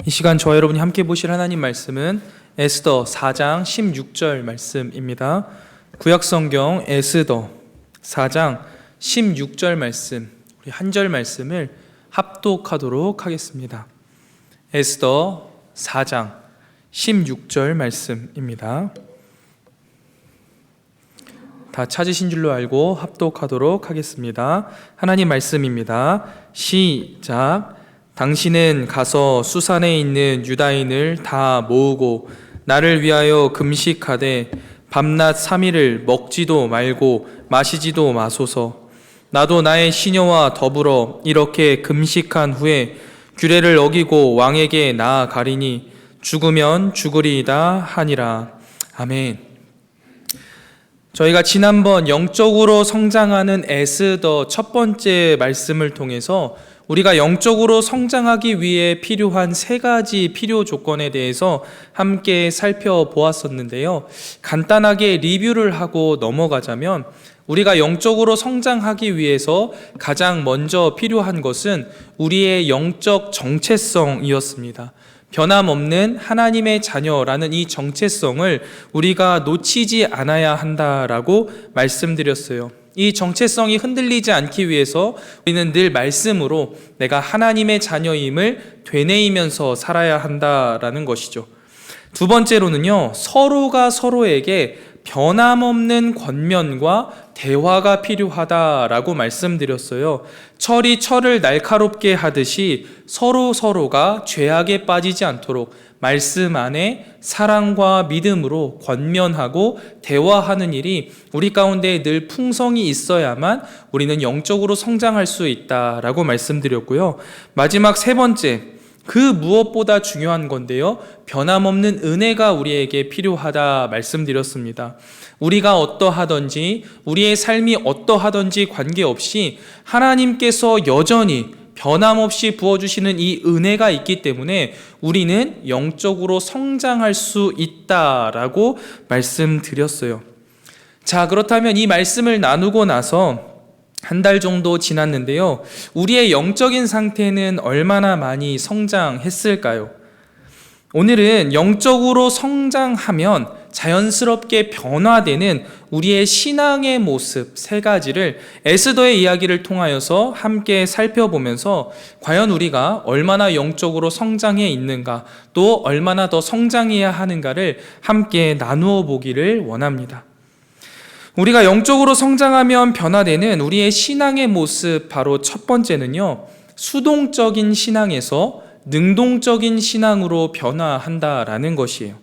이 시간 저와 여러분이 함께 보실 하나님 말씀은 에스더 4장 16절 말씀입니다. 구약성경 에스더 4장 16절 말씀, 우리 한 절 말씀을 합독하도록 하겠습니다. 에스더 4장 16절 말씀입니다. 다 찾으신 줄로 알고 합독하도록 하겠습니다. 하나님 말씀입니다. 시작. 당신은 가서 수산에 있는 유다인을 다 모으고 나를 위하여 금식하되 밤낮 3일을 먹지도 말고 마시지도 마소서. 나도 나의 시녀와 더불어 이렇게 금식한 후에 규례를 어기고 왕에게 나아가리니 죽으면 죽으리이다 하니라. 아멘. 저희가 지난번 영적으로 성장하는 에스더 첫 번째 말씀을 통해서 우리가 영적으로 성장하기 위해 필요한 세 가지 필요 조건에 대해서 함께 살펴보았었는데요. 간단하게 리뷰를 하고 넘어가자면 우리가 영적으로 성장하기 위해서 가장 먼저 필요한 것은 우리의 영적 정체성이었습니다. 변함없는 하나님의 자녀라는 이 정체성을 우리가 놓치지 않아야 한다라고 말씀드렸어요. 이 정체성이 흔들리지 않기 위해서 우리는 늘 말씀으로 내가 하나님의 자녀임을 되뇌이면서 살아야 한다라는 것이죠. 두 번째로는요, 서로가 서로에게 변함없는 권면과 대화가 필요하다라고 말씀드렸어요. 철이 철을 날카롭게 하듯이 서로가 죄악에 빠지지 않도록 말씀 안에 사랑과 믿음으로 권면하고 대화하는 일이 우리 가운데 늘 풍성이 있어야만 우리는 영적으로 성장할 수 있다라고 말씀드렸고요. 마지막 세 번째, 그 무엇보다 중요한 건데요, 변함없는 은혜가 우리에게 필요하다 말씀드렸습니다. 우리가 어떠하든지 우리의 삶이 어떠하든지 관계없이 하나님께서 여전히 변함없이 부어주시는 이 은혜가 있기 때문에 우리는 영적으로 성장할 수 있다라고 말씀드렸어요. 자, 그렇다면 이 말씀을 나누고 나서 한 달 정도 지났는데요. 우리의 영적인 상태는 얼마나 많이 성장했을까요? 오늘은 영적으로 성장하면 자연스럽게 변화되는 우리의 신앙의 모습 세 가지를 에스더의 이야기를 통하여서 함께 살펴보면서 과연 우리가 얼마나 영적으로 성장해 있는가, 또 얼마나 더 성장해야 하는가를 함께 나누어 보기를 원합니다. 우리가 영적으로 성장하면 변화되는 우리의 신앙의 모습, 바로 첫 번째는요, 수동적인 신앙에서 능동적인 신앙으로 변화한다라는 것이에요.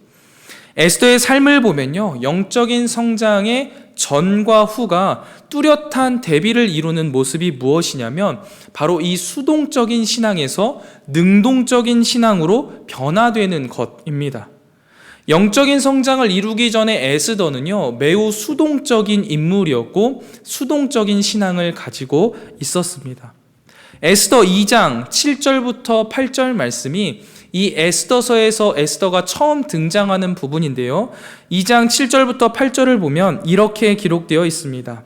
에스더의 삶을 보면요, 영적인 성장의 전과 후가 뚜렷한 대비를 이루는 모습이 무엇이냐면 바로 이 수동적인 신앙에서 능동적인 신앙으로 변화되는 것입니다. 영적인 성장을 이루기 전에 에스더는요, 매우 수동적인 인물이었고 수동적인 신앙을 가지고 있었습니다. 에스더 2장 7절부터 8절 말씀이 이 에스더서에서 에스더가 처음 등장하는 부분인데요. 2장 7절부터 8절을 보면 이렇게 기록되어 있습니다.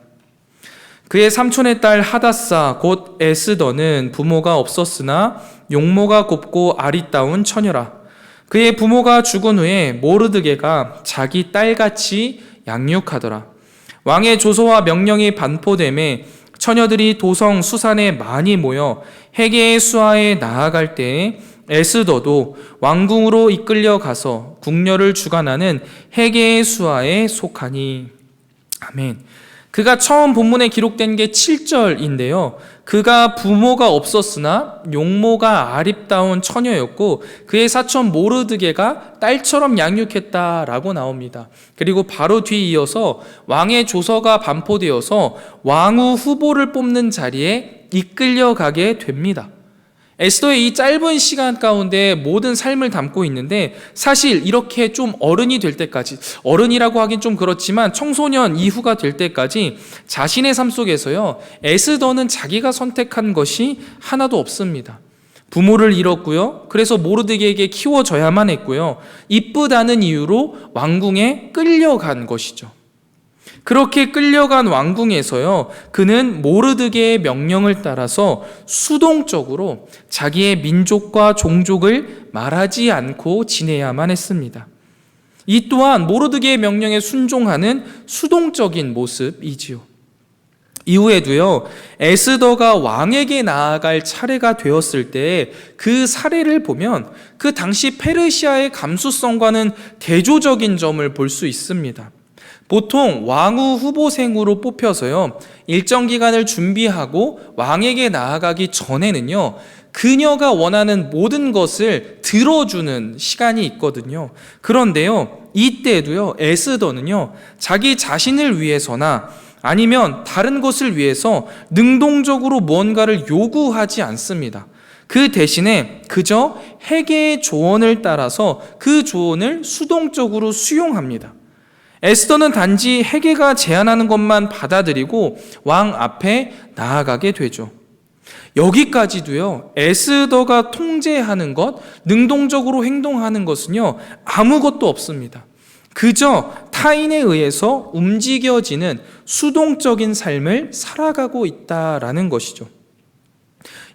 그의 삼촌의 딸 하닷사 곧 에스더는 부모가 없었으나 용모가 곱고 아리따운 처녀라. 그의 부모가 죽은 후에 모르드게가 자기 딸같이 양육하더라. 왕의 조서와 명령이 반포되매 처녀들이 도성 수산에 많이 모여 헤게의 수하에 나아갈 때에 에스더도 왕궁으로 이끌려 가서 궁녀를 주관하는 헤게의 수하에 속하니. 아멘. 그가 처음 본문에 기록된 게 7절인데요. 그가 부모가 없었으나 용모가 아립다운 처녀였고 그의 사촌 모르드게가 딸처럼 양육했다라고 나옵니다. 그리고 바로 뒤이어서 왕의 조서가 반포되어서 왕후 후보를 뽑는 자리에 이끌려가게 됩니다. 에스더의 이 짧은 시간 가운데 모든 삶을 담고 있는데, 사실 이렇게 좀 어른이 될 때까지, 어른이라고 하긴 좀 그렇지만 청소년 이후가 될 때까지 자신의 삶 속에서요, 에스더는 자기가 선택한 것이 하나도 없습니다. 부모를 잃었고요, 그래서 모르드게에게 키워져야만 했고요, 이쁘다는 이유로 왕궁에 끌려간 것이죠. 그렇게 끌려간 왕궁에서요, 그는 모르드게의 명령을 따라서 수동적으로 자기의 민족과 종족을 말하지 않고 지내야만 했습니다. 이 또한 모르드게의 명령에 순종하는 수동적인 모습이지요. 이후에도요, 에스더가 왕에게 나아갈 차례가 되었을 때 그 사례를 보면 그 당시 페르시아의 감수성과는 대조적인 점을 볼 수 있습니다. 보통 왕후 후보생으로 뽑혀서요, 일정 기간을 준비하고 왕에게 나아가기 전에는요, 그녀가 원하는 모든 것을 들어주는 시간이 있거든요. 그런데요, 이때도요, 에스더는요, 자기 자신을 위해서나 아니면 다른 것을 위해서 능동적으로 무언가를 요구하지 않습니다. 그 대신에 그저 헤게의 조언을 따라서 그 조언을 수동적으로 수용합니다. 에스더는 단지 헤게가 제안하는 것만 받아들이고 왕 앞에 나아가게 되죠. 여기까지도요, 에스더가 통제하는 것, 능동적으로 행동하는 것은요, 아무것도 없습니다. 그저 타인에 의해서 움직여지는 수동적인 삶을 살아가고 있다라는 것이죠.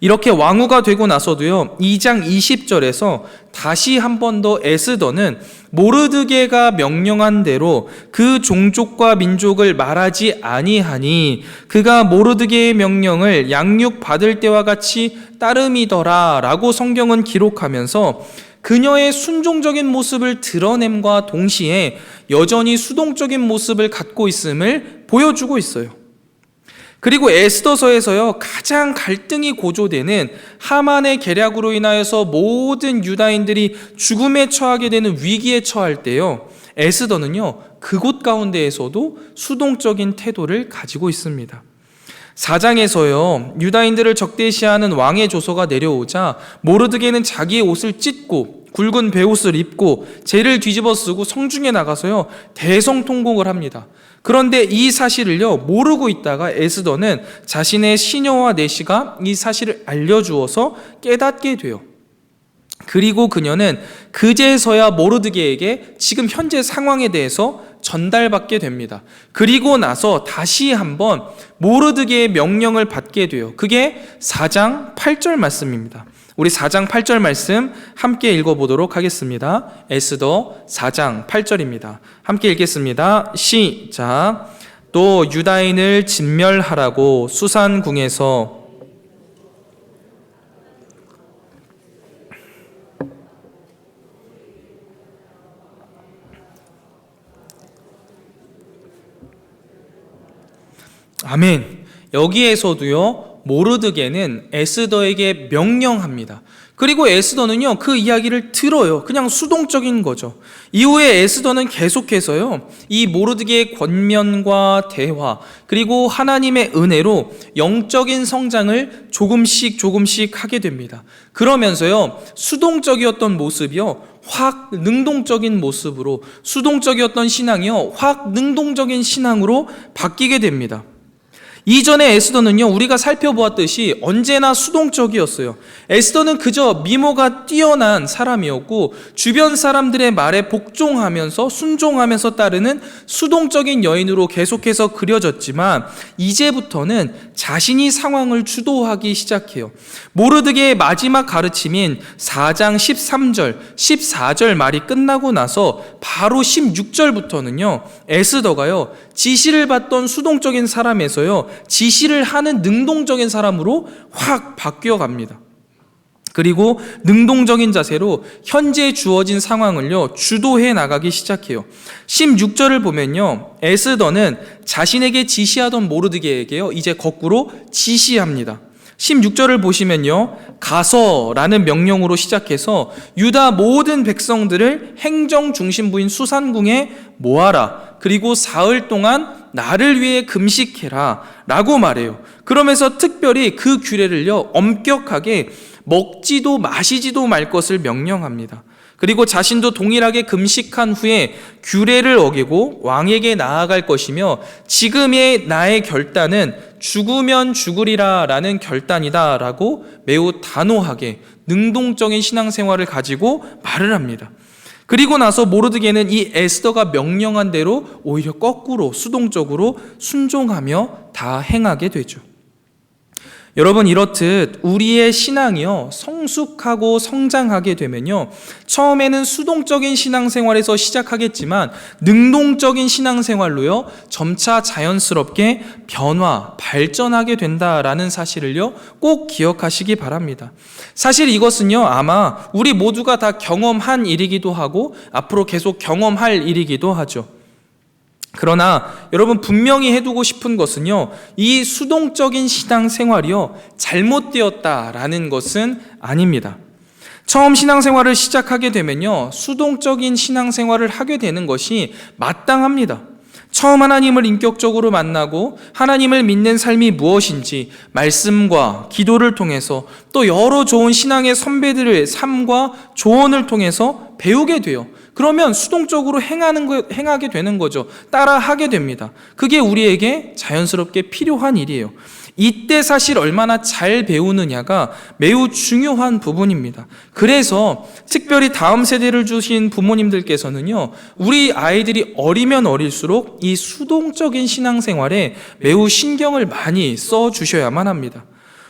이렇게 왕후가 되고 나서도요, 2장 20절에서 다시 한 번 더 에스더는 모르드게가 명령한 대로 그 종족과 민족을 말하지 아니하니 그가 모르드게의 명령을 양육받을 때와 같이 따름이더라 라고 성경은 기록하면서 그녀의 순종적인 모습을 드러냄과 동시에 여전히 수동적인 모습을 갖고 있음을 보여주고 있어요. 그리고 에스더서에서요, 가장 갈등이 고조되는 하만의 계략으로 인하여서 모든 유다인들이 죽음에 처하게 되는 위기에 처할 때요, 에스더는요, 그곳 가운데에서도 수동적인 태도를 가지고 있습니다. 4장에서요, 유다인들을 적대시하는 왕의 조서가 내려오자 모르드게는 자기의 옷을 찢고 굵은 베옷을 입고 재를 뒤집어 쓰고 성중에 나가서요, 대성통곡을 합니다. 그런데 이 사실을요, 모르고 있다가 에스더는 자신의 시녀와 내시가 이 사실을 알려주어서 깨닫게 돼요. 그리고 그녀는 그제서야 모르드게에게 지금 현재 상황에 대해서 전달받게 됩니다. 그리고 나서 다시 한번 모르드게의 명령을 받게 돼요. 그게 4장 8절 말씀입니다. 우리 4장 8절 말씀 함께 읽어보도록 하겠습니다. 에스더 4장 8절입니다. 함께 읽겠습니다. 시작. 또 유다인을 진멸하라고 수산궁에서 아멘. 여기에서도요, 모르드게는 에스더에게 명령합니다. 그리고 에스더는요, 그 이야기를 들어요. 그냥 수동적인 거죠. 이후에 에스더는 계속해서요, 이 모르드게의 권면과 대화, 그리고 하나님의 은혜로 영적인 성장을 조금씩 하게 됩니다. 그러면서요, 수동적이었던 모습이요, 확 능동적인 모습으로, 수동적이었던 신앙이요, 확 능동적인 신앙으로 바뀌게 됩니다. 이전에 에스더는요, 우리가 살펴보았듯이 언제나 수동적이었어요. 에스더는 그저 미모가 뛰어난 사람이었고 주변 사람들의 말에 복종하면서 순종하면서 따르는 수동적인 여인으로 계속해서 그려졌지만 이제부터는 자신이 상황을 주도하기 시작해요. 모르드게의 마지막 가르침인 4장 13절, 14절 말이 끝나고 나서 바로 16절부터는요, 에스더가요, 지시를 받던 수동적인 사람에서요, 지시를 하는 능동적인 사람으로 확 바뀌어 갑니다. 그리고 능동적인 자세로 현재 주어진 상황을요, 주도해 나가기 시작해요. 16절을 보면요, 에스더는 자신에게 지시하던 모르드게에게요, 이제 거꾸로 지시합니다. 16절을 보시면요, 가서라는 명령으로 시작해서 유다 모든 백성들을 행정 중심부인 수산궁에 모아라. 그리고 사흘 동안 나를 위해 금식해라 라고 말해요. 그러면서 특별히 그 규례를요, 엄격하게 먹지도 마시지도 말 것을 명령합니다. 그리고 자신도 동일하게 금식한 후에 규례를 어기고 왕에게 나아갈 것이며 지금의 나의 결단은 죽으면 죽으리라 라는 결단이다 라고 매우 단호하게 능동적인 신앙생활을 가지고 말을 합니다. 그리고 나서 모르드게는 이 에스더가 명령한 대로 오히려 거꾸로 수동적으로 순종하며 다 행하게 되죠. 여러분, 이렇듯 우리의 신앙이요 성숙하고 성장하게 되면요, 처음에는 수동적인 신앙생활에서 시작하겠지만 능동적인 신앙생활로요 점차 자연스럽게 변화, 발전하게 된다라는 사실을요 꼭 기억하시기 바랍니다. 사실 이것은요 아마 우리 모두가 다 경험한 일이기도 하고 앞으로 계속 경험할 일이기도 하죠. 그러나 여러분, 분명히 해두고 싶은 것은요, 이 수동적인 신앙생활이요 잘못되었다라는 것은 아닙니다. 처음 신앙생활을 시작하게 되면요 수동적인 신앙생활을 하게 되는 것이 마땅합니다. 처음 하나님을 인격적으로 만나고 하나님을 믿는 삶이 무엇인지 말씀과 기도를 통해서 또 여러 좋은 신앙의 선배들의 삶과 조언을 통해서 배우게 돼요. 그러면 수동적으로 행하게 되는 거죠. 따라하게 됩니다. 그게 우리에게 자연스럽게 필요한 일이에요. 이때 사실 얼마나 잘 배우느냐가 매우 중요한 부분입니다. 그래서 특별히 다음 세대를 주신 부모님들께서는요, 우리 아이들이 어리면 어릴수록 이 수동적인 신앙생활에 매우 신경을 많이 써주셔야만 합니다.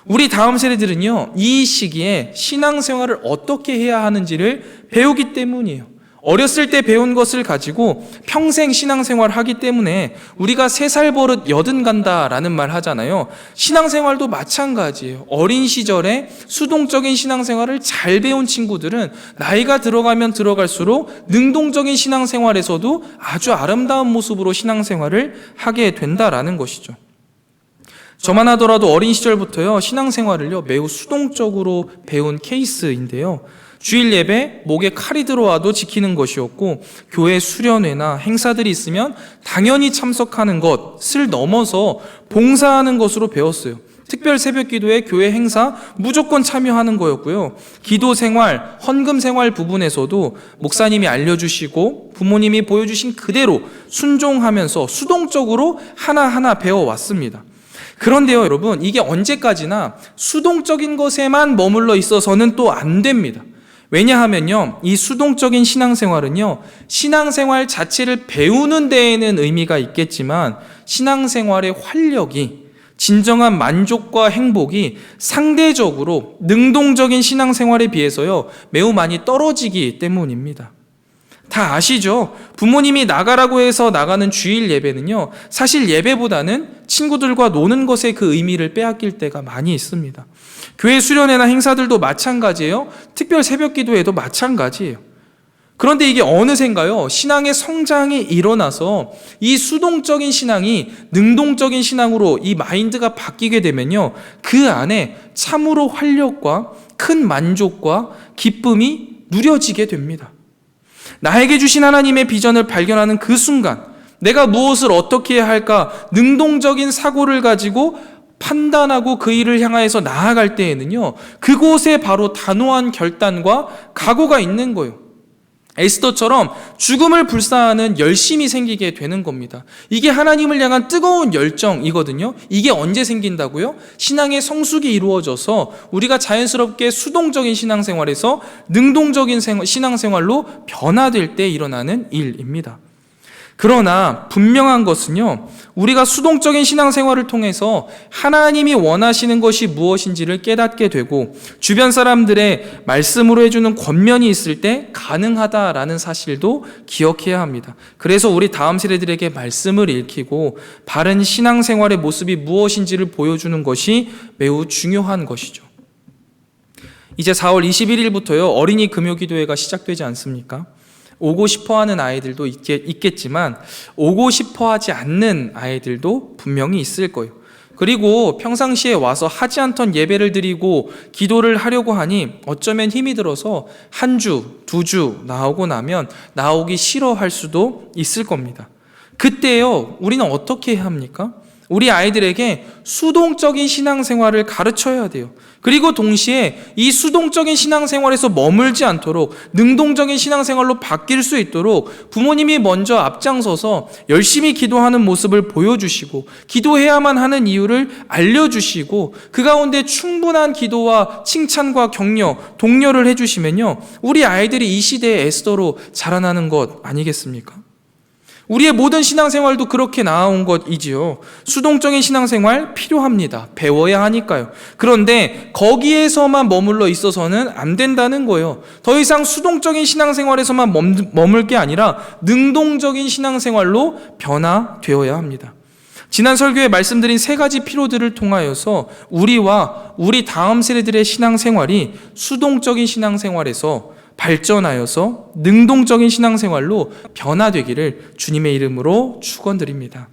우리 다음 세대들은요, 이 시기에 신앙생활을 어떻게 해야 하는지를 배우기 때문이에요. 어렸을 때 배운 것을 가지고 평생 신앙생활을 하기 때문에 우리가 3살 버릇 80 간다라는 말 하잖아요. 신앙생활도 마찬가지예요. 어린 시절에 수동적인 신앙생활을 잘 배운 친구들은 나이가 들어가면 들어갈수록 능동적인 신앙생활에서도 아주 아름다운 모습으로 신앙생활을 하게 된다라는 것이죠. 저만 하더라도 어린 시절부터요 신앙생활을요 매우 수동적으로 배운 케이스인데요, 주일 예배 목에 칼이 들어와도 지키는 것이었고, 교회 수련회나 행사들이 있으면 당연히 참석하는 것을 넘어서 봉사하는 것으로 배웠어요. 특별 새벽 기도에 교회 행사 무조건 참여하는 거였고요. 기도 생활, 헌금 생활 부분에서도 목사님이 알려주시고 부모님이 보여주신 그대로 순종하면서 수동적으로 하나하나 배워왔습니다. 그런데요 여러분, 이게 언제까지나 수동적인 것에만 머물러 있어서는 또 안 됩니다. 왜냐하면요, 이 수동적인 신앙생활은요, 신앙생활 자체를 배우는 데에는 의미가 있겠지만 신앙생활의 활력이, 진정한 만족과 행복이 상대적으로 능동적인 신앙생활에 비해서요 매우 많이 떨어지기 때문입니다. 다 아시죠? 부모님이 나가라고 해서 나가는 주일 예배는요 사실 예배보다는 친구들과 노는 것에 그 의미를 빼앗길 때가 많이 있습니다. 교회 수련회나 행사들도 마찬가지예요. 특별 새벽 기도회도 마찬가지예요. 그런데 이게 어느샌가요 신앙의 성장이 일어나서 이 수동적인 신앙이 능동적인 신앙으로 이 마인드가 바뀌게 되면요, 그 안에 참으로 활력과 큰 만족과 기쁨이 누려지게 됩니다. 나에게 주신 하나님의 비전을 발견하는 그 순간, 내가 무엇을 어떻게 해야 할까 능동적인 사고를 가지고 판단하고 그 일을 향하여서 나아갈 때에는요, 그곳에 바로 단호한 결단과 각오가 있는 거예요. 에스더처럼 죽음을 불사하는 열심이 생기게 되는 겁니다. 이게 하나님을 향한 뜨거운 열정이거든요. 이게 언제 생긴다고요? 신앙의 성숙이 이루어져서 우리가 자연스럽게 수동적인 신앙생활에서 능동적인 신앙생활로 변화될 때 일어나는 일입니다. 그러나 분명한 것은요, 우리가 수동적인 신앙생활을 통해서 하나님이 원하시는 것이 무엇인지를 깨닫게 되고 주변 사람들의 말씀으로 해주는 권면이 있을 때 가능하다라는 사실도 기억해야 합니다. 그래서 우리 다음 세대들에게 말씀을 읽히고 바른 신앙생활의 모습이 무엇인지를 보여주는 것이 매우 중요한 것이죠. 이제 4월 21일부터요 어린이 금요기도회가 시작되지 않습니까? 오고 싶어하는 아이들도 있겠지만 오고 싶어하지 않는 아이들도 분명히 있을 거예요. 그리고 평상시에 와서 하지 않던 예배를 드리고 기도를 하려고 하니 어쩌면 힘이 들어서 1주, 2주 나오고 나면 나오기 싫어할 수도 있을 겁니다. 그때요 우리는 어떻게 해야 합니까? 우리 아이들에게 수동적인 신앙생활을 가르쳐야 돼요. 그리고 동시에 이 수동적인 신앙생활에서 머물지 않도록 능동적인 신앙생활로 바뀔 수 있도록 부모님이 먼저 앞장서서 열심히 기도하는 모습을 보여주시고 기도해야만 하는 이유를 알려주시고 그 가운데 충분한 기도와 칭찬과 격려, 독려를 해주시면요, 우리 아이들이 이 시대의 에스더로 자라나는 것 아니겠습니까? 우리의 모든 신앙생활도 그렇게 나아온 것이지요. 수동적인 신앙생활 필요합니다. 배워야 하니까요. 그런데 거기에서만 머물러 있어서는 안 된다는 거예요. 더 이상 수동적인 신앙생활에서만 머물 게 아니라 능동적인 신앙생활로 변화되어야 합니다. 지난 설교에 말씀드린 세 가지 필요들을 통하여서 우리와 우리 다음 세대들의 신앙생활이 수동적인 신앙생활에서 발전하여서 능동적인 신앙생활로 변화되기를 주님의 이름으로 축원드립니다.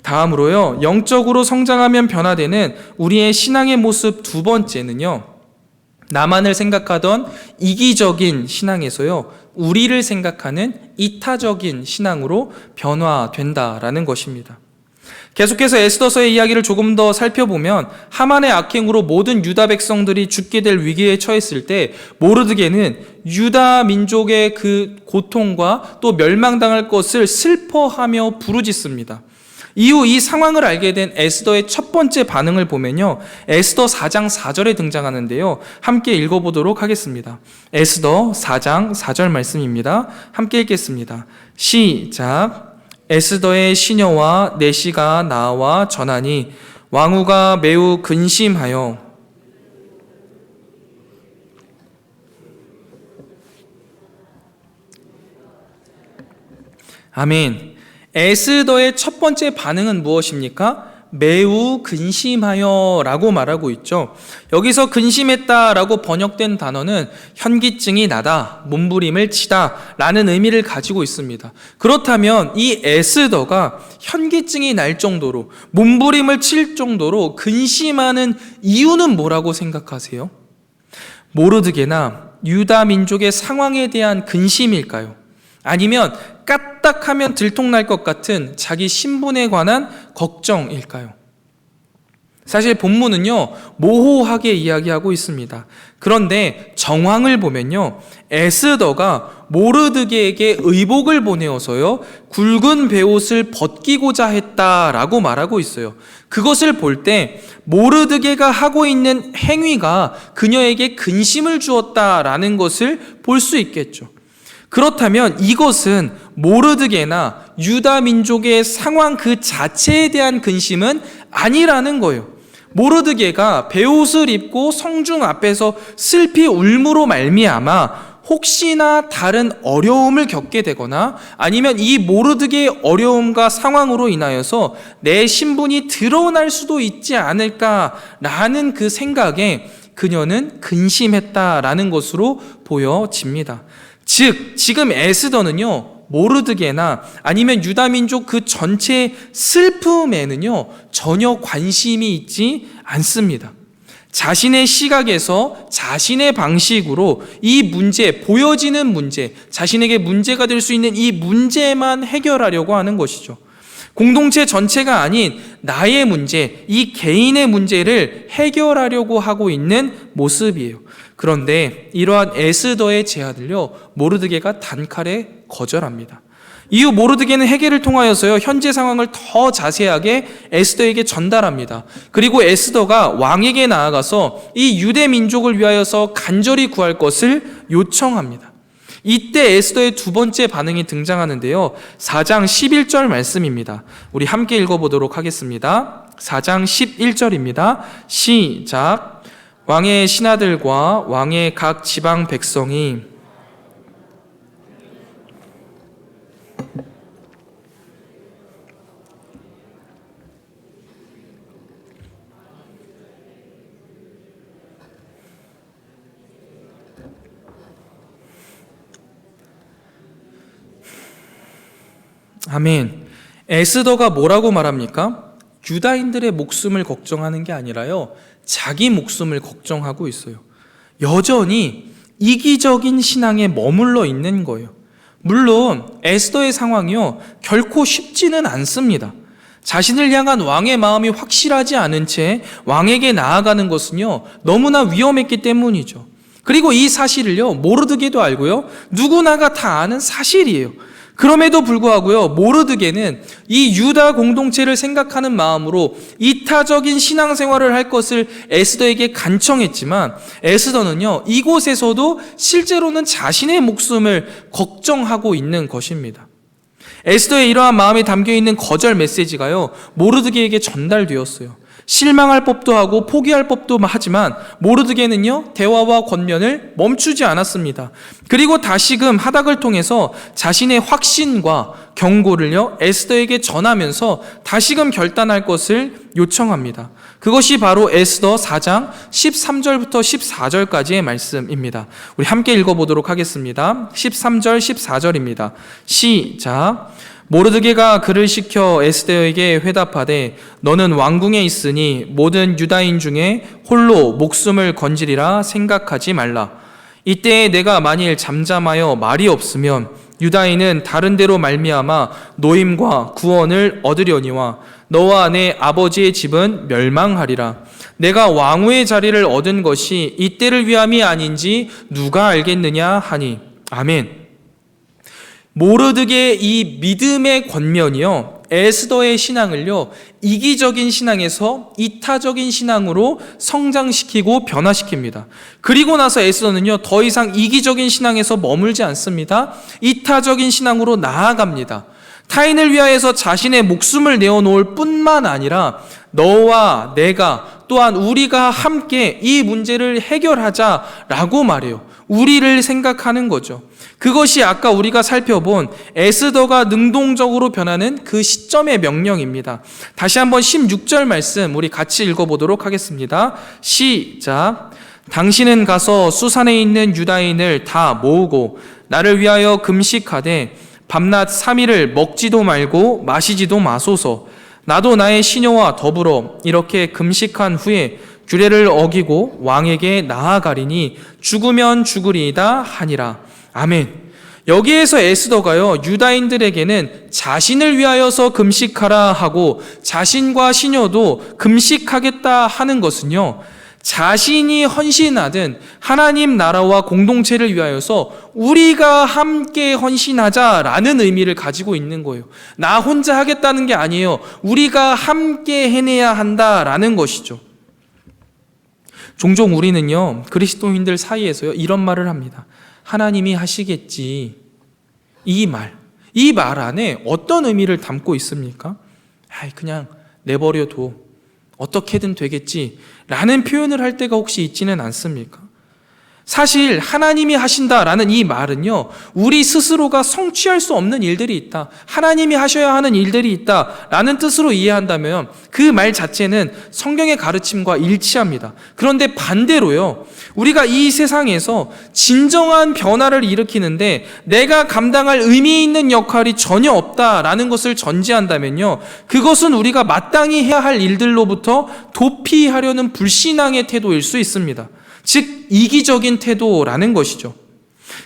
다음으로요, 영적으로 성장하면 변화되는 우리의 신앙의 모습 두 번째는요, 나만을 생각하던 이기적인 신앙에서요, 우리를 생각하는 이타적인 신앙으로 변화된다라는 것입니다. 계속해서 에스더서의 이야기를 조금 더 살펴보면 하만의 악행으로 모든 유다 백성들이 죽게 될 위기에 처했을 때 모르드게는 유다 민족의 그 고통과 또 멸망당할 것을 슬퍼하며 부르짖습니다. 이후 이 상황을 알게 된 에스더의 첫 번째 반응을 보면요, 에스더 4장 4절에 등장하는데요, 함께 읽어보도록 하겠습니다. 에스더 4장 4절 말씀입니다. 함께 읽겠습니다. 시작. 에스더의 시녀와 내시가 나와 전하니 왕후가 매우 근심하여 아멘. 에스더의 첫 번째 반응은 무엇입니까? 매우 근심하여 라고 말하고 있죠. 여기서 근심했다 라고 번역된 단어는 현기증이 나다, 몸부림을 치다 라는 의미를 가지고 있습니다. 그렇다면 이 에스더가 현기증이 날 정도로 몸부림을 칠 정도로 근심하는 이유는 뭐라고 생각하세요? 모르드게나 유다 민족의 상황에 대한 근심일까요? 아니면 까딱하면 들통날 것 같은 자기 신분에 관한 걱정일까요? 사실 본문은요, 모호하게 이야기하고 있습니다. 그런데 정황을 보면요, 에스더가 모르드게에게 의복을 보내어서요, 굵은 베옷을 벗기고자 했다라고 말하고 있어요. 그것을 볼 때 모르드게가 하고 있는 행위가 그녀에게 근심을 주었다라는 것을 볼 수 있겠죠. 그렇다면 이것은 모르드게나 유다 민족의 상황 그 자체에 대한 근심은 아니라는 거예요. 모르드게가 베옷을 입고 성중 앞에서 슬피 울므로 말미암아 혹시나 다른 어려움을 겪게 되거나 아니면 이 모르드게의 어려움과 상황으로 인하여서 내 신분이 드러날 수도 있지 않을까라는 그 생각에 그녀는 근심했다라는 것으로 보여집니다. 즉, 지금 에스더는요, 모르드게나 아니면 유다민족 그 전체의 슬픔에는요, 전혀 관심이 있지 않습니다. 자신의 시각에서 자신의 방식으로 이 문제, 보여지는 문제, 자신에게 문제가 될 수 있는 이 문제만 해결하려고 하는 것이죠. 공동체 전체가 아닌 나의 문제, 이 개인의 문제를 해결하려고 하고 있는 모습이에요. 그런데 이러한 에스더의 제안을요, 모르드게가 단칼에 거절합니다. 이후 모르드게는 헤게를 통하여서요, 현재 상황을 더 자세하게 에스더에게 전달합니다. 그리고 에스더가 왕에게 나아가서 이 유대 민족을 위하여서 간절히 구할 것을 요청합니다. 이때 에스더의 두 번째 반응이 등장하는데요, 4장 11절 말씀입니다. 우리 함께 읽어보도록 하겠습니다. 4장 11절입니다. 시작. 왕의 신하들과 왕의 각 지방 백성이 아멘. 에스더가 뭐라고 말합니까? 유다인들의 목숨을 걱정하는 게 아니라요, 자기 목숨을 걱정하고 있어요. 여전히 이기적인 신앙에 머물러 있는 거예요. 물론 에스더의 상황이요, 결코 쉽지는 않습니다. 자신을 향한 왕의 마음이 확실하지 않은 채 왕에게 나아가는 것은요, 너무나 위험했기 때문이죠. 그리고 이 사실을요, 모르드게도 알고요, 누구나가 다 아는 사실이에요. 그럼에도 불구하고요, 모르드게는 이 유다 공동체를 생각하는 마음으로 이타적인 신앙생활을 할 것을 에스더에게 간청했지만, 에스더는요, 이곳에서도 실제로는 자신의 목숨을 걱정하고 있는 것입니다. 에스더의 이러한 마음이 담겨있는 거절 메시지가요, 모르드게에게 전달되었어요. 실망할 법도 하고 포기할 법도 하지만 모르드게는요, 대화와 권면을 멈추지 않았습니다. 그리고 다시금 하닥을 통해서 자신의 확신과 경고를요, 에스더에게 전하면서 다시금 결단할 것을 요청합니다. 그것이 바로 에스더 4장 13절부터 14절까지의 말씀입니다. 우리 함께 읽어보도록 하겠습니다. 13절 14절입니다. 시작. 모르드게가 그를 시켜 에스더에게 회답하되 너는 왕궁에 있으니 모든 유다인 중에 홀로 목숨을 건지리라 생각하지 말라. 이때에 내가 만일 잠잠하여 말이 없으면 유다인은 다른 데로 말미암아 노임과 구원을 얻으려니와 너와 내 아버지의 집은 멸망하리라. 내가 왕후의 자리를 얻은 것이 이때를 위함이 아닌지 누가 알겠느냐 하니. 아멘. 모르드게의 이 믿음의 권면이요, 에스더의 신앙을요, 이기적인 신앙에서 이타적인 신앙으로 성장시키고 변화시킵니다. 그리고 나서 에스더는요, 더 이상 이기적인 신앙에서 머물지 않습니다. 이타적인 신앙으로 나아갑니다. 타인을 위하여서 자신의 목숨을 내어놓을 뿐만 아니라 너와 내가 또한 우리가 함께 이 문제를 해결하자라고 말해요. 우리를 생각하는 거죠. 그것이 아까 우리가 살펴본 에스더가 능동적으로 변하는 그 시점의 명령입니다. 다시 한번 16절 말씀 우리 같이 읽어보도록 하겠습니다. 시작. 당신은 가서 수산에 있는 유다인을 다 모으고 나를 위하여 금식하되 밤낮 3일을 먹지도 말고 마시지도 마소서. 나도 나의 시녀와 더불어 이렇게 금식한 후에 규례를 어기고 왕에게 나아가리니 죽으면 죽으리이다 하니라. 아멘. 여기에서 에스더가요, 유다인들에게는 자신을 위하여서 금식하라 하고 자신과 시녀도 금식하겠다 하는 것은요, 자신이 헌신하든 하나님 나라와 공동체를 위하여서 우리가 함께 헌신하자라는 의미를 가지고 있는 거예요. 나 혼자 하겠다는 게 아니에요. 우리가 함께 해내야 한다라는 것이죠. 종종 우리는요, 그리스도인들 사이에서요, 이런 말을 합니다. 하나님이 하시겠지. 이 말 안에 어떤 의미를 담고 있습니까? 그냥 내버려둬. 어떻게든 되겠지. 라는 표현을 할 때가 혹시 있지는 않습니까? 사실 하나님이 하신다라는 이 말은요, 우리 스스로가 성취할 수 없는 일들이 있다, 하나님이 하셔야 하는 일들이 있다라는 뜻으로 이해한다면 그 말 자체는 성경의 가르침과 일치합니다. 그런데 반대로요, 우리가 이 세상에서 진정한 변화를 일으키는데 내가 감당할 의미 있는 역할이 전혀 없다라는 것을 전제한다면요, 그것은 우리가 마땅히 해야 할 일들로부터 도피하려는 불신앙의 태도일 수 있습니다. 즉 이기적인 태도라는 것이죠.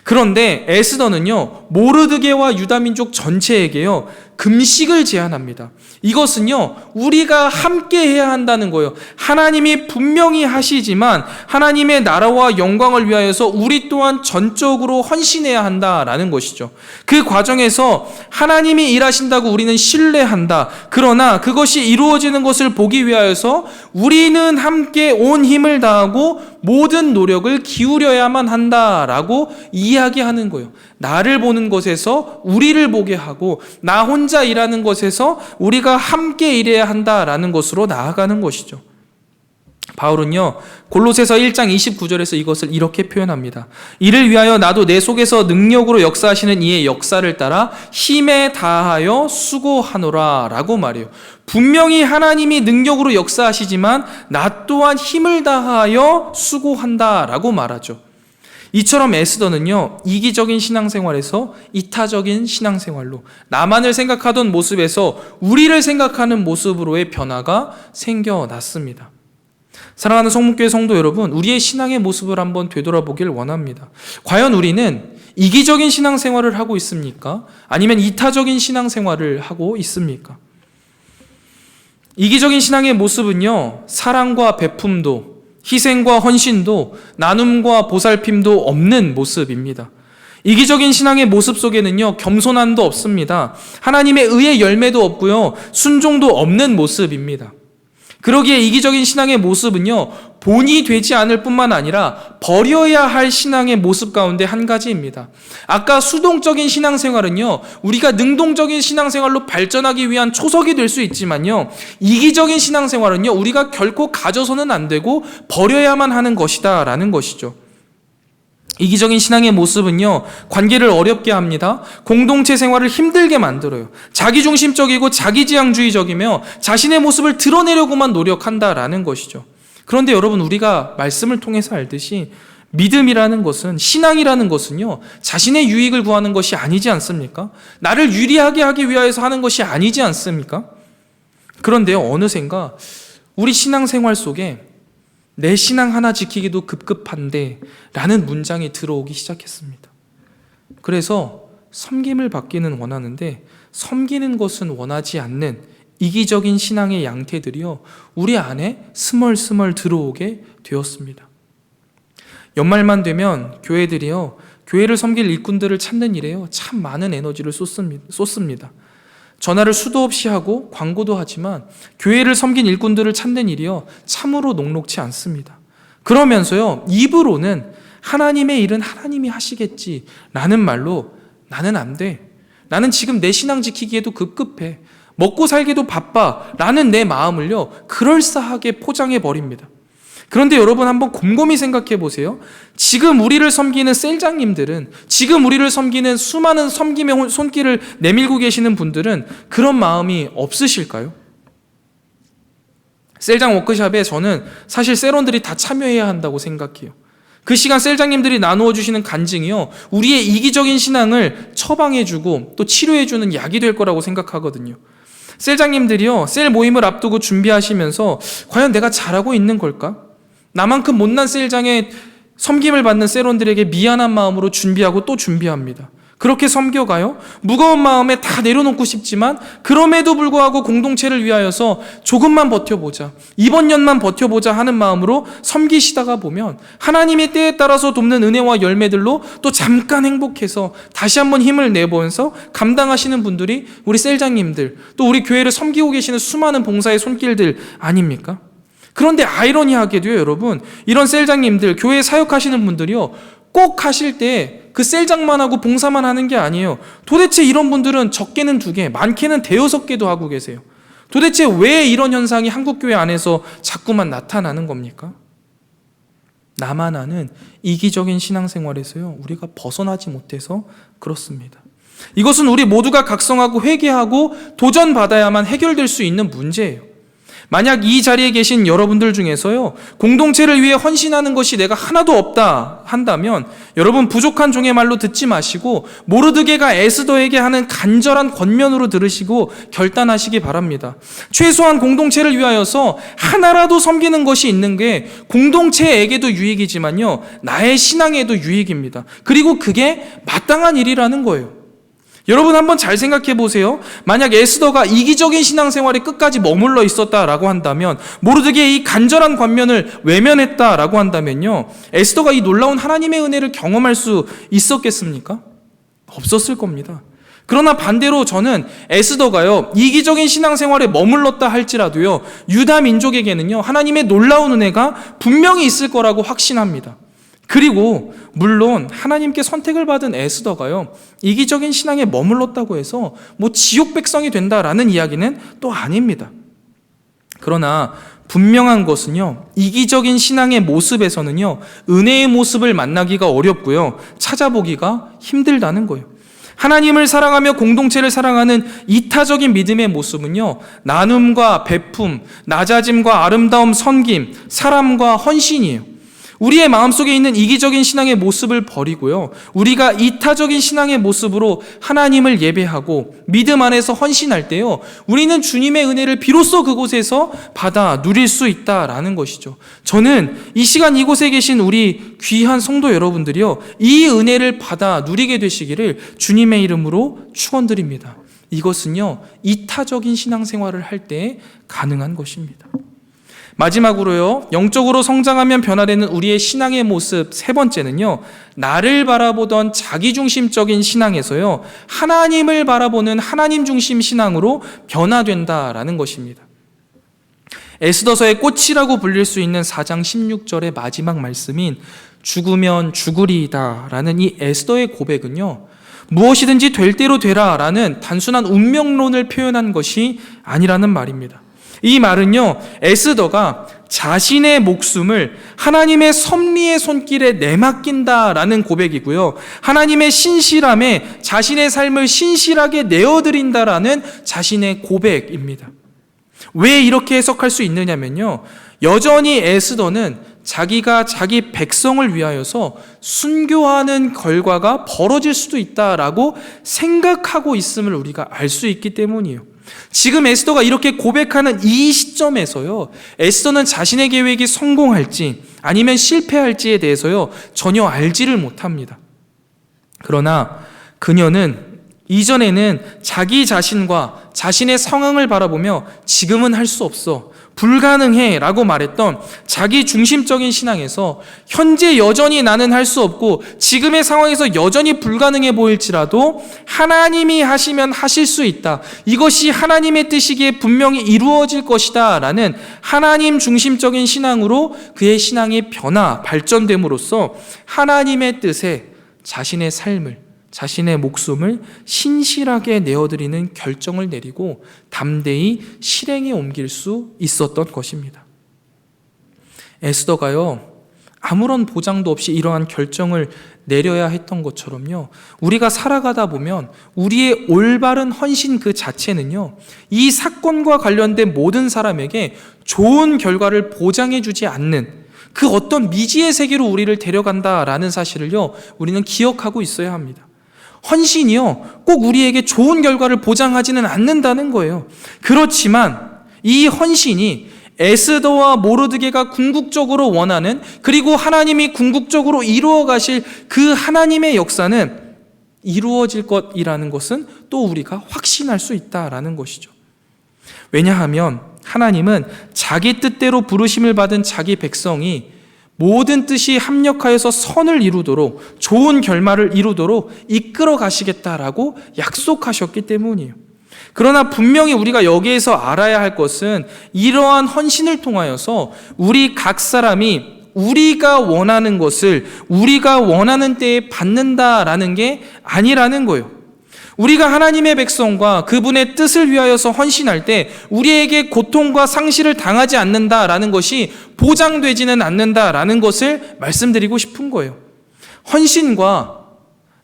그런데 에스더는요, 모르드게와 유다민족 전체에게요, 금식을 제안합니다. 이것은요, 우리가 함께 해야 한다는 거예요. 하나님이 분명히 하시지만 하나님의 나라와 영광을 위하여서 우리 또한 전적으로 헌신해야 한다라는 것이죠. 그 과정에서 하나님이 일하신다고 우리는 신뢰한다. 그러나 그것이 이루어지는 것을 보기 위하여서 우리는 함께 온 힘을 다하고 모든 노력을 기울여야만 한다라고 이야기하는 거예요. 나를 보는 것에서 우리를 보게 하고 나 혼자 일하는 것에서 우리가 함께 일해야 한다라는 것으로 나아가는 것이죠. 바울은요, 골로새서 1장 29절에서 이것을 이렇게 표현합니다. 이를 위하여 나도 내 속에서 능력으로 역사하시는 이의 역사를 따라 힘에 다하여 수고하노라 라고 말해요. 분명히 하나님이 능력으로 역사하시지만 나 또한 힘을 다하여 수고한다 라고 말하죠. 이처럼 에스더는요, 이기적인 신앙생활에서 이타적인 신앙생활로, 나만을 생각하던 모습에서 우리를 생각하는 모습으로의 변화가 생겨났습니다. 사랑하는 성문교회 성도 여러분, 우리의 신앙의 모습을 한번 되돌아보길 원합니다. 과연 우리는 이기적인 신앙생활을 하고 있습니까? 아니면 이타적인 신앙생활을 하고 있습니까? 이기적인 신앙의 모습은요, 사랑과 베품도, 희생과 헌신도, 나눔과 보살핌도 없는 모습입니다. 이기적인 신앙의 모습 속에는요, 겸손함도 없습니다. 하나님의 의의 열매도 없고요, 순종도 없는 모습입니다. 그러기에 이기적인 신앙의 모습은요, 본이 되지 않을 뿐만 아니라 버려야 할 신앙의 모습 가운데 한 가지입니다. 아까 수동적인 신앙생활은요, 우리가 능동적인 신앙생활로 발전하기 위한 초석이 될 수 있지만요, 이기적인 신앙생활은요, 우리가 결코 가져서는 안 되고 버려야만 하는 것이다 라는 것이죠. 이기적인 신앙의 모습은요, 관계를 어렵게 합니다. 공동체 생활을 힘들게 만들어요. 자기중심적이고 자기지향주의적이며 자신의 모습을 드러내려고만 노력한다라는 것이죠. 그런데 여러분, 우리가 말씀을 통해서 알듯이 믿음이라는 것은, 신앙이라는 것은요, 자신의 유익을 구하는 것이 아니지 않습니까? 나를 유리하게 하기 위하여서 하는 것이 아니지 않습니까? 그런데요, 어느샌가 우리 신앙생활 속에 내 신앙 하나 지키기도 급급한데 라는 문장이 들어오기 시작했습니다. 그래서 섬김을 받기는 원하는데 섬기는 것은 원하지 않는 이기적인 신앙의 양태들이요, 우리 안에 스멀스멀 들어오게 되었습니다. 연말만 되면 교회들이요, 교회를 섬길 일꾼들을 찾는 일에요, 참 많은 에너지를 쏟습니다. 전화를 수도 없이 하고 광고도 하지만 교회를 섬긴 일꾼들을 찾는 일이요, 참으로 녹록지 않습니다. 그러면서요, 입으로는 하나님의 일은 하나님이 하시겠지 라는 말로 나는 안 돼, 나는 지금 내 신앙 지키기에도 급급해, 먹고 살기도 바빠 라는 내 마음을요, 그럴싸하게 포장해 버립니다. 그런데 여러분, 한번 곰곰이 생각해 보세요. 지금 우리를 섬기는 셀장님들은, 지금 우리를 섬기는 수많은 섬김의 손길을 내밀고 계시는 분들은 그런 마음이 없으실까요? 셀장 워크숍에 저는 사실 셀원들이 다 참여해야 한다고 생각해요. 그 시간 셀장님들이 나누어 주시는 간증이요, 우리의 이기적인 신앙을 처방해주고 또 치료해주는 약이 될 거라고 생각하거든요. 셀장님들이요, 셀 모임을 앞두고 준비하시면서 과연 내가 잘하고 있는 걸까? 나만큼 못난 셀장에 섬김을 받는 셀원들에게 미안한 마음으로 준비하고 또 준비합니다. 그렇게 섬겨가요. 무거운 마음에 다 내려놓고 싶지만 그럼에도 불구하고 공동체를 위하여서 조금만 버텨보자, 이번 년만 버텨보자 하는 마음으로 섬기시다가 보면 하나님의 때에 따라서 돕는 은혜와 열매들로 또 잠깐 행복해서 다시 한번 힘을 내보면서 감당하시는 분들이 우리 셀장님들, 또 우리 교회를 섬기고 계시는 수많은 봉사의 손길들 아닙니까? 그런데 아이러니하게도요, 여러분, 이런 셀장님들, 교회에 사역하시는 분들이요, 꼭 하실 때 그 셀장만 하고 봉사만 하는 게 아니에요. 도대체 이런 분들은 적게는 2개, 많게는 5-6개도 하고 계세요. 도대체 왜 이런 현상이 한국교회 안에서 자꾸만 나타나는 겁니까? 나만 아는 이기적인 신앙생활에서요, 우리가 벗어나지 못해서 그렇습니다. 이것은 우리 모두가 각성하고 회개하고 도전받아야만 해결될 수 있는 문제예요. 만약 이 자리에 계신 여러분들 중에서요, 공동체를 위해 헌신하는 것이 내가 하나도 없다 한다면 여러분, 부족한 종의 말로 듣지 마시고 모르드게가 에스더에게 하는 간절한 권면으로 들으시고 결단하시기 바랍니다. 최소한 공동체를 위하여서 하나라도 섬기는 것이 있는 게 공동체에게도 유익이지만요, 나의 신앙에도 유익입니다. 그리고 그게 마땅한 일이라는 거예요. 여러분, 한번 잘 생각해 보세요. 만약 에스더가 이기적인 신앙생활에 끝까지 머물러 있었다라고 한다면, 모르드게의 이 간절한 권면을 외면했다라고 한다면요, 에스더가 이 놀라운 하나님의 은혜를 경험할 수 있었겠습니까? 없었을 겁니다. 그러나 반대로 저는 에스더가요, 이기적인 신앙생활에 머물렀다 할지라도요, 유다 민족에게는요, 하나님의 놀라운 은혜가 분명히 있을 거라고 확신합니다. 그리고 물론 하나님께 선택을 받은 에스더가요, 이기적인 신앙에 머물렀다고 해서 지옥 백성이 된다라는 이야기는 또 아닙니다. 그러나 분명한 것은요, 이기적인 신앙의 모습에서는요, 은혜의 모습을 만나기가 어렵고요, 찾아보기가 힘들다는 거예요. 하나님을 사랑하며 공동체를 사랑하는 이타적인 믿음의 모습은요, 나눔과 베품, 낮아짐과 아름다움, 섬김, 사람과 헌신이에요. 우리의 마음속에 있는 이기적인 신앙의 모습을 버리고요, 우리가 이타적인 신앙의 모습으로 하나님을 예배하고 믿음 안에서 헌신할 때요, 우리는 주님의 은혜를 비로소 그곳에서 받아 누릴 수 있다라는 것이죠. 저는 이 시간 이곳에 계신 우리 귀한 성도 여러분들이요, 이 은혜를 받아 누리게 되시기를 주님의 이름으로 축원드립니다. 이것은요, 이타적인 신앙생활을 할 때 가능한 것입니다. 마지막으로요, 영적으로 성장하면 변화되는 우리의 신앙의 모습 세 번째는요, 나를 바라보던 자기중심적인 신앙에서요, 하나님을 바라보는 하나님 중심 신앙으로 변화된다라는 것입니다. 에스더서의 꽃이라고 불릴 수 있는 4장 16절의 마지막 말씀인 죽으면 죽으리이다 라는 이 에스더의 고백은요, 무엇이든지 될 대로 되라 라는 단순한 운명론을 표현한 것이 아니라는 말입니다. 이 말은요, 에스더가 자신의 목숨을 하나님의 섭리의 손길에 내맡긴다라는 고백이고요, 하나님의 신실함에 자신의 삶을 신실하게 내어드린다라는 자신의 고백입니다. 왜 이렇게 해석할 수 있느냐면요, 여전히 에스더는 자기가 자기 백성을 위하여서 순교하는 결과가 벌어질 수도 있다라고 생각하고 있음을 우리가 알 수 있기 때문이에요. 지금 에스더가 이렇게 고백하는 이 시점에서요, 에스더는 자신의 계획이 성공할지 아니면 실패할지에 대해서요, 전혀 알지를 못합니다. 그러나 그녀는 이전에는 자기 자신과 자신의 상황을 바라보며 지금은 할 수 없어, 불가능해 라고 말했던 자기 중심적인 신앙에서 현재 여전히 나는 할 수 없고 지금의 상황에서 여전히 불가능해 보일지라도 하나님이 하시면 하실 수 있다, 이것이 하나님의 뜻이기에 분명히 이루어질 것이다 라는 하나님 중심적인 신앙으로 그의 신앙이 발전됨으로써 하나님의 뜻에 자신의 삶을, 자신의 목숨을 신실하게 내어드리는 결정을 내리고 담대히 실행에 옮길 수 있었던 것입니다. 에스더가요, 아무런 보장도 없이 이러한 결정을 내려야 했던 것처럼요, 우리가 살아가다 보면 우리의 올바른 헌신 그 자체는요, 이 사건과 관련된 모든 사람에게 좋은 결과를 보장해 주지 않는 그 어떤 미지의 세계로 우리를 데려간다라는 사실을요, 우리는 기억하고 있어야 합니다. 헌신이요, 꼭 우리에게 좋은 결과를 보장하지는 않는다는 거예요. 그렇지만 이 헌신이 에스더와 모르드게가 궁극적으로 원하는, 그리고 하나님이 궁극적으로 이루어 가실 그 하나님의 역사는 이루어질 것이라는 것은 또 우리가 확신할 수 있다라는 것이죠. 왜냐하면 하나님은 자기 뜻대로 부르심을 받은 자기 백성이 모든 뜻이 합력하여서 선을 이루도록, 좋은 결말을 이루도록 이끌어 가시겠다라고 약속하셨기 때문이에요. 그러나 분명히 우리가 여기에서 알아야 할 것은 이러한 헌신을 통하여서 우리 각 사람이 우리가 원하는 것을 우리가 원하는 때에 받는다라는 게 아니라는 거예요. 우리가 하나님의 백성과 그분의 뜻을 위하여서 헌신할 때 우리에게 고통과 상실을 당하지 않는다라는 것이 보장되지는 않는다라는 것을 말씀드리고 싶은 거예요. 헌신과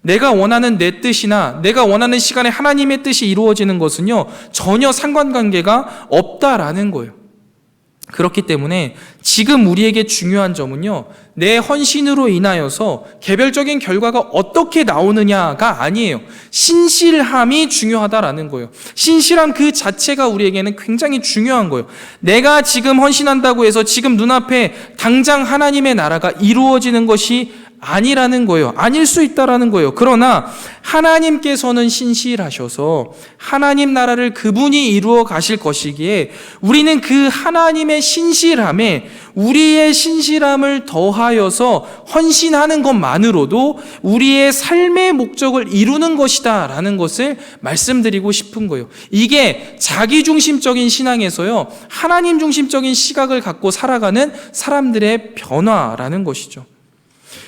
내가 원하는 내 뜻이나 내가 원하는 시간에 하나님의 뜻이 이루어지는 것은요, 전혀 상관관계가 없다라는 거예요. 그렇기 때문에 지금 우리에게 중요한 점은요, 내 헌신으로 인하여서 개별적인 결과가 어떻게 나오느냐가 아니에요. 신실함이 중요하다라는 거예요. 신실함 그 자체가 우리에게는 굉장히 중요한 거예요. 내가 지금 헌신한다고 해서 지금 눈앞에 당장 하나님의 나라가 이루어지는 것이 아니라는 거예요. 아닐 수 있다라는 거예요. 그러나 하나님께서는 신실하셔서 하나님 나라를 그분이 이루어 가실 것이기에 우리는 그 하나님의 신실함에 우리의 신실함을 더하여서 헌신하는 것만으로도 우리의 삶의 목적을 이루는 것이다 라는 것을 말씀드리고 싶은 거예요. 이게 자기중심적인 신앙에서요, 하나님 중심적인 시각을 갖고 살아가는 사람들의 변화라는 것이죠.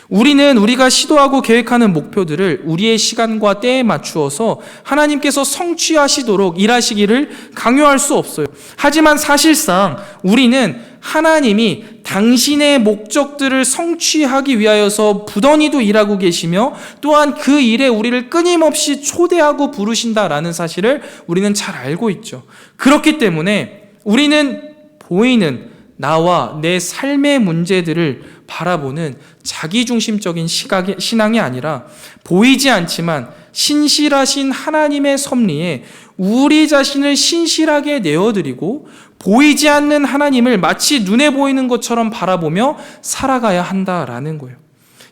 우리는 우리가 시도하고 계획하는 목표들을 우리의 시간과 때에 맞추어서 하나님께서 성취하시도록 일하시기를 강요할 수 없어요. 하지만 사실상 우리는 하나님이 당신의 목적들을 성취하기 위하여서 부단히도 일하고 계시며 또한 그 일에 우리를 끊임없이 초대하고 부르신다라는 사실을 우리는 잘 알고 있죠. 그렇기 때문에 우리는 보이는 나와 내 삶의 문제들을 바라보는 자기중심적인 신앙이 아니라 보이지 않지만 신실하신 하나님의 섭리에 우리 자신을 신실하게 내어드리고 보이지 않는 하나님을 마치 눈에 보이는 것처럼 바라보며 살아가야 한다라는 거예요.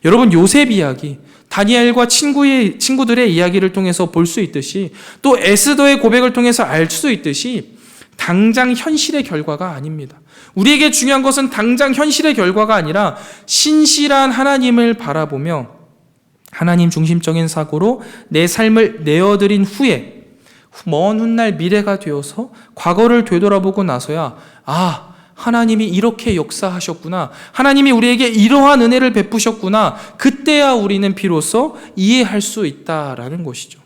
여러분, 요셉 이야기 다니엘과 친구들의 이야기를 통해서 볼 수 있듯이, 또 에스더의 고백을 통해서 알 수 있듯이 당장 현실의 결과가 아닙니다. 우리에게 중요한 것은 당장 현실의 결과가 아니라 신실한 하나님을 바라보며 하나님 중심적인 사고로 내 삶을 내어드린 후에 먼 훗날 미래가 되어서 과거를 되돌아보고 나서야 하나님이 이렇게 역사하셨구나, 하나님이 우리에게 이러한 은혜를 베푸셨구나, 그때야 우리는 비로소 이해할 수 있다라는 것이죠.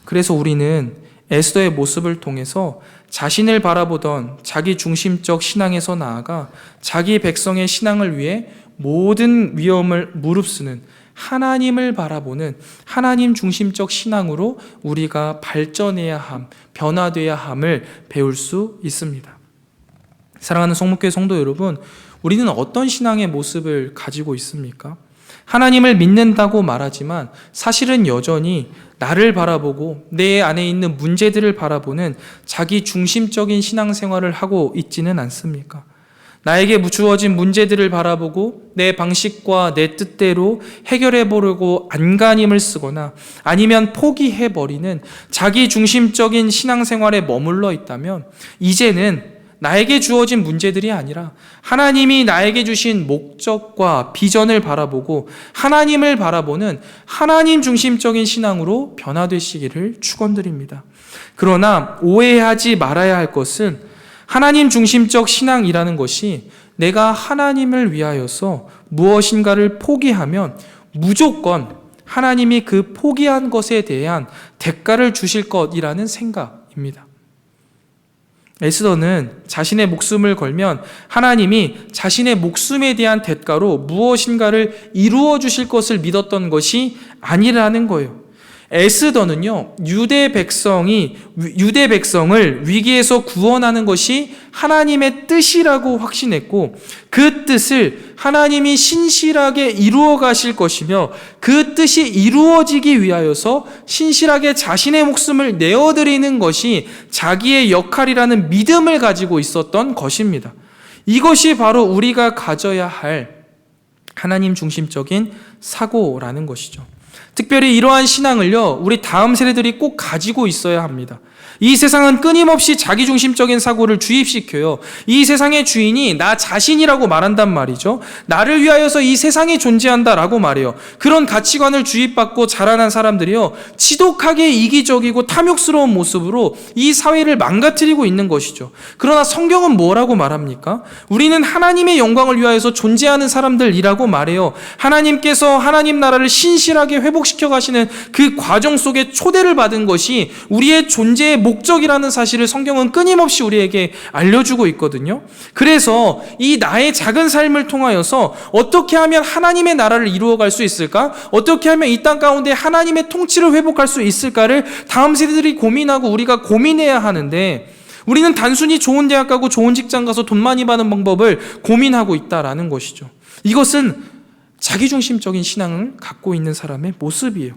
그래서 우리는 에스더의 모습을 통해서 자신을 바라보던 자기 중심적 신앙에서 나아가 자기 백성의 신앙을 위해 모든 위험을 무릅쓰는 하나님을 바라보는 하나님 중심적 신앙으로 우리가 발전해야 함, 변화돼야 함을 배울 수 있습니다. 사랑하는 성목교회 성도 여러분, 우리는 어떤 신앙의 모습을 가지고 있습니까? 하나님을 믿는다고 말하지만 사실은 여전히 나를 바라보고 내 안에 있는 문제들을 바라보는 자기 중심적인 신앙생활을 하고 있지는 않습니까? 나에게 주어진 문제들을 바라보고 내 방식과 내 뜻대로 해결해 보려고 안간힘을 쓰거나 아니면 포기해버리는 자기 중심적인 신앙생활에 머물러 있다면 이제는 나에게 주어진 문제들이 아니라 하나님이 나에게 주신 목적과 비전을 바라보고 하나님을 바라보는 하나님 중심적인 신앙으로 변화되시기를 축원드립니다. 그러나 오해하지 말아야 할 것은 하나님 중심적 신앙이라는 것이 내가 하나님을 위하여서 무엇인가를 포기하면 무조건 하나님이 그 포기한 것에 대한 대가를 주실 것이라는 생각입니다. 에스더는 자신의 목숨을 걸면 하나님이 자신의 목숨에 대한 대가로 무엇인가를 이루어 주실 것을 믿었던 것이 아니라는 거예요. 에스더는요, 유대 백성을 위기에서 구원하는 것이 하나님의 뜻이라고 확신했고, 그 뜻을 하나님이 신실하게 이루어 가실 것이며 그 뜻이 이루어지기 위하여서 신실하게 자신의 목숨을 내어드리는 것이 자기의 역할이라는 믿음을 가지고 있었던 것입니다. 이것이 바로 우리가 가져야 할 하나님 중심적인 사고라는 것이죠. 특별히 이러한 신앙을요, 우리 다음 세대들이 꼭 가지고 있어야 합니다. 이 세상은 끊임없이 자기중심적인 사고를 주입시켜요. 이 세상의 주인이 나 자신이라고 말한단 말이죠. 나를 위하여서 이 세상이 존재한다라고 말해요. 그런 가치관을 주입받고 자라난 사람들이요, 지독하게 이기적이고 탐욕스러운 모습으로 이 사회를 망가뜨리고 있는 것이죠. 그러나 성경은 뭐라고 말합니까? 우리는 하나님의 영광을 위하여서 존재하는 사람들이라고 말해요. 하나님께서 하나님 나라를 신실하게 회복시켜 가시는 그 과정 속에 초대를 받은 것이 우리의 존재의 목적이라는 사실을 성경은 끊임없이 우리에게 알려주고 있거든요. 그래서 이 나의 작은 삶을 통하여서 어떻게 하면 하나님의 나라를 이루어갈 수 있을까? 어떻게 하면 이 땅 가운데 하나님의 통치를 회복할 수 있을까를 다음 세대들이 고민하고 우리가 고민해야 하는데, 우리는 단순히 좋은 대학 가고 좋은 직장 가서 돈 많이 버는 방법을 고민하고 있다라는 것이죠. 이것은 자기중심적인 신앙을 갖고 있는 사람의 모습이에요.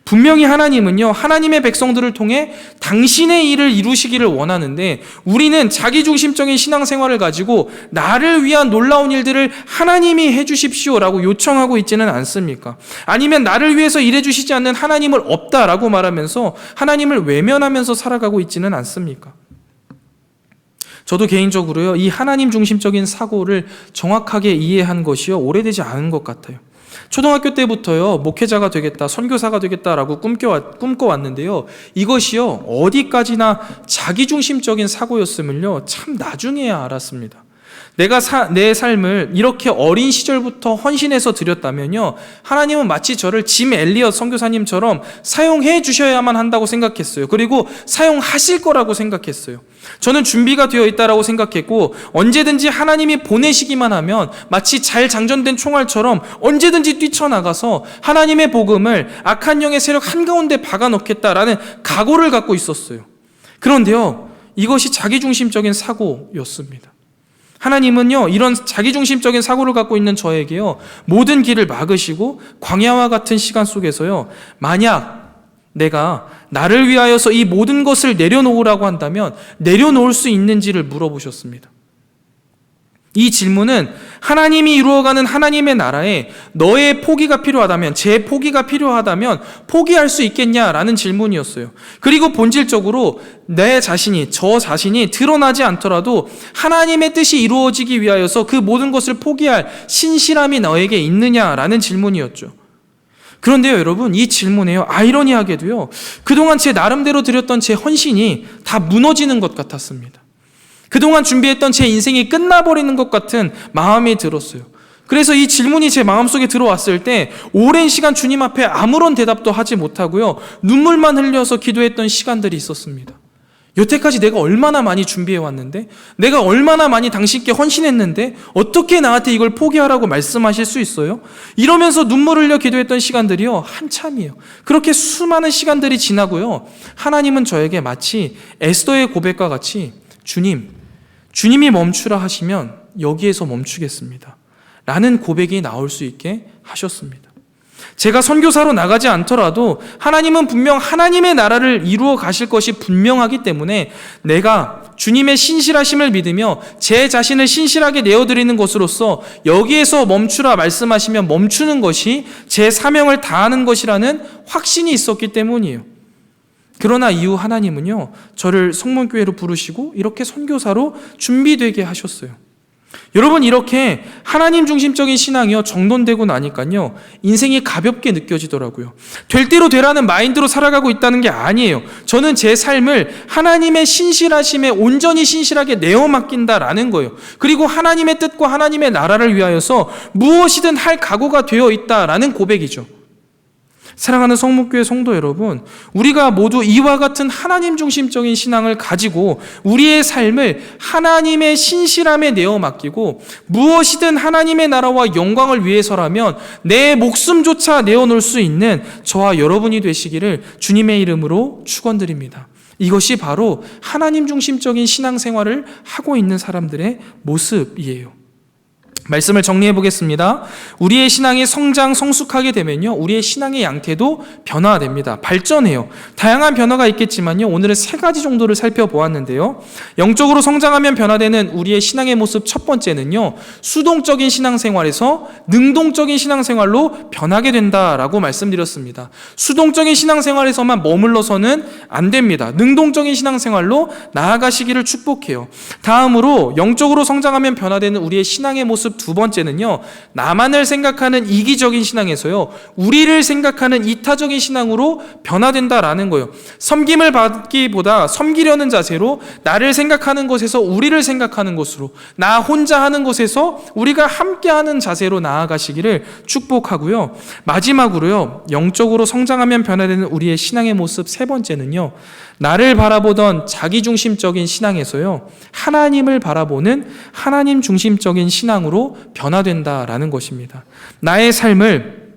분명히 하나님은요, 하나님의 백성들을 통해 당신의 일을 이루시기를 원하는데, 우리는 자기중심적인 신앙생활을 가지고 나를 위한 놀라운 일들을 하나님이 해주십시오라고 요청하고 있지는 않습니까? 아니면 나를 위해서 일해주시지 않는 하나님을 없다라고 말하면서 하나님을 외면하면서 살아가고 있지는 않습니까? 저도 개인적으로요, 이 하나님 중심적인 사고를 정확하게 이해한 것이요, 오래되지 않은 것 같아요. 초등학교 때부터요, 목회자가 되겠다, 선교사가 되겠다라고 꿈꿔왔는데요, 이것이요, 어디까지나 자기중심적인 사고였음을요, 참 나중에야 알았습니다. 내가 내 삶을 이렇게 어린 시절부터 헌신해서 드렸다면요, 하나님은 마치 저를 짐 엘리엇 선교사님처럼 사용해 주셔야만 한다고 생각했어요. 그리고 사용하실 거라고 생각했어요. 저는 준비가 되어 있다라고 생각했고, 언제든지 하나님이 보내시기만 하면 마치 잘 장전된 총알처럼 언제든지 뛰쳐나가서 하나님의 복음을 악한 영의 세력 한가운데 박아넣겠다라는 각오를 갖고 있었어요. 그런데요, 이것이 자기중심적인 사고였습니다. 하나님은요, 이런 자기중심적인 사고를 갖고 있는 저에게요, 모든 길을 막으시고 광야와 같은 시간 속에서요, 만약 내가 나를 위하여서 이 모든 것을 내려놓으라고 한다면 내려놓을 수 있는지를 물어보셨습니다. 이 질문은 하나님이 이루어가는 하나님의 나라에 너의 포기가 필요하다면, 제 포기가 필요하다면 포기할 수 있겠냐라는 질문이었어요. 그리고 본질적으로 저 자신이 드러나지 않더라도 하나님의 뜻이 이루어지기 위하여서 그 모든 것을 포기할 신실함이 너에게 있느냐라는 질문이었죠. 그런데요, 여러분, 이 질문에요, 아이러니하게도요, 그동안 제 나름대로 드렸던 제 헌신이 다 무너지는 것 같았습니다. 그동안 준비했던 제 인생이 끝나버리는 것 같은 마음이 들었어요. 그래서 이 질문이 제 마음속에 들어왔을 때 오랜 시간 주님 앞에 아무런 대답도 하지 못하고요, 눈물만 흘려서 기도했던 시간들이 있었습니다. 여태까지 내가 얼마나 많이 준비해왔는데, 내가 얼마나 많이 당신께 헌신했는데 어떻게 나한테 이걸 포기하라고 말씀하실 수 있어요? 이러면서 눈물 흘려 기도했던 시간들이요, 한참이에요. 그렇게 수많은 시간들이 지나고요, 하나님은 저에게 마치 에스더의 고백과 같이 주님이 멈추라 하시면 여기에서 멈추겠습니다 라는 고백이 나올 수 있게 하셨습니다. 제가 선교사로 나가지 않더라도 하나님은 분명 하나님의 나라를 이루어 가실 것이 분명하기 때문에 내가 주님의 신실하심을 믿으며 제 자신을 신실하게 내어드리는 것으로서 여기에서 멈추라 말씀하시면 멈추는 것이 제 사명을 다하는 것이라는 확신이 있었기 때문이에요. 그러나 이후 하나님은요, 저를 성문교회로 부르시고 이렇게 선교사로 준비되게 하셨어요. 여러분, 이렇게 하나님 중심적인 신앙이요, 정돈되고 나니까요, 인생이 가볍게 느껴지더라고요. 될 대로 되라는 마인드로 살아가고 있다는 게 아니에요. 저는 제 삶을 하나님의 신실하심에 온전히 신실하게 내어 맡긴다라는 거예요. 그리고 하나님의 뜻과 하나님의 나라를 위하여서 무엇이든 할 각오가 되어 있다라는 고백이죠. 사랑하는 성목교회 성도 여러분, 우리가 모두 이와 같은 하나님 중심적인 신앙을 가지고 우리의 삶을 하나님의 신실함에 내어 맡기고 무엇이든 하나님의 나라와 영광을 위해서라면 내 목숨조차 내어놓을 수 있는 저와 여러분이 되시기를 주님의 이름으로 축원드립니다. 이것이 바로 하나님 중심적인 신앙생활을 하고 있는 사람들의 모습이에요. 말씀을 정리해 보겠습니다. 우리의 신앙이 성숙하게 되면요, 우리의 신앙의 양태도 변화됩니다. 발전해요. 다양한 변화가 있겠지만요, 오늘은 3가지 정도를 살펴보았는데요. 영적으로 성장하면 변화되는 우리의 신앙의 모습 첫 번째는요, 수동적인 신앙생활에서 능동적인 신앙생활로 변하게 된다라고 말씀드렸습니다. 수동적인 신앙생활에서만 머물러서는 안 됩니다. 능동적인 신앙생활로 나아가시기를 축복해요. 다음으로 영적으로 성장하면 변화되는 우리의 신앙의 모습 두 번째는요, 나만을 생각하는 이기적인 신앙에서요, 우리를 생각하는 이타적인 신앙으로 변화된다라는 거예요. 섬김을 받기보다 섬기려는 자세로 나를 생각하는 것에서 우리를 생각하는 것으로, 나 혼자 하는 것에서 우리가 함께하는 자세로 나아가시기를 축복하고요. 마지막으로요, 영적으로 성장하면 변화되는 우리의 신앙의 모습 세 번째는요, 나를 바라보던 자기중심적인 신앙에서요, 하나님을 바라보는 하나님 중심적인 신앙으로 변화된다라는 것입니다. 나의 삶을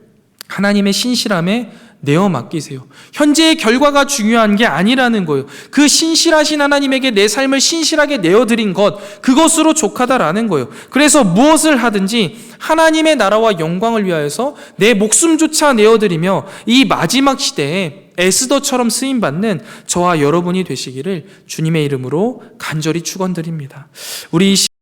하나님의 신실함에 내어 맡기세요. 현재의 결과가 중요한 게 아니라는 거예요. 그 신실하신 하나님에게 내 삶을 신실하게 내어드린 것, 그것으로 족하다라는 거예요. 그래서 무엇을 하든지 하나님의 나라와 영광을 위하여서 내 목숨조차 내어드리며 이 마지막 시대에 에스더처럼 쓰임받는 저와 여러분이 되시기를 주님의 이름으로 간절히 축원드립니다. 우리